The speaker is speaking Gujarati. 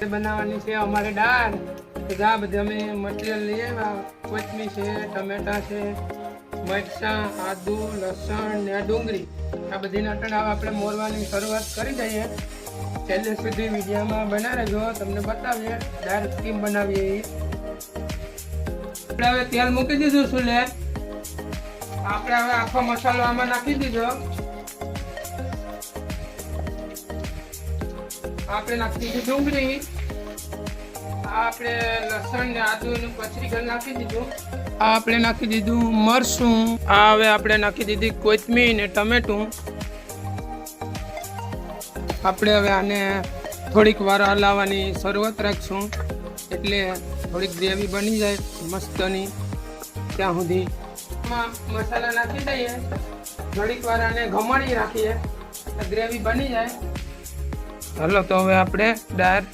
બનાવવાની છે અમારે દાળ. તો આ બધું અમે મટીરિયલ લઈએ. કોથમીર છે, ટમેટા છે, મરચાં, આદુ, લસણ ને ડુંગળી. આ બધી નટણાવ આપણે મોરવાની શરૂઆત કરી દઈએ. છેલ્લે સુધી વિડીયોમાં બના રહેજો, તમને બતાવીએ દાળ કેમ બનાવીએ એ. આપણે હવે તેલ મૂકી દીધું ચૂલે. આપણે હવે આખો મસાલો આમાં નાખી દીધો. આપણે નાખી દીધી ડુંગળી. આપણે લસણ ને આદુ નું કચરી કરી નાખી દીધું. આપણે નાખી દીધું મરચું. હવે આપણે નાખી દીધી કોથમીર ને ટમેટું. આપણે હવે આને થોડીક વાર હલાવવાની શરૂઆત રાખશું, એટલે થોડીક ગ્રેવી બની જાય મસ્તની. ત્યાં સુધી મસાલા નાખી દઈએ. થોડીક વાર આને ઘમાડી રાખીએ, ગ્રેવી બની જાય. હાલો તો હવે આપણે દાળ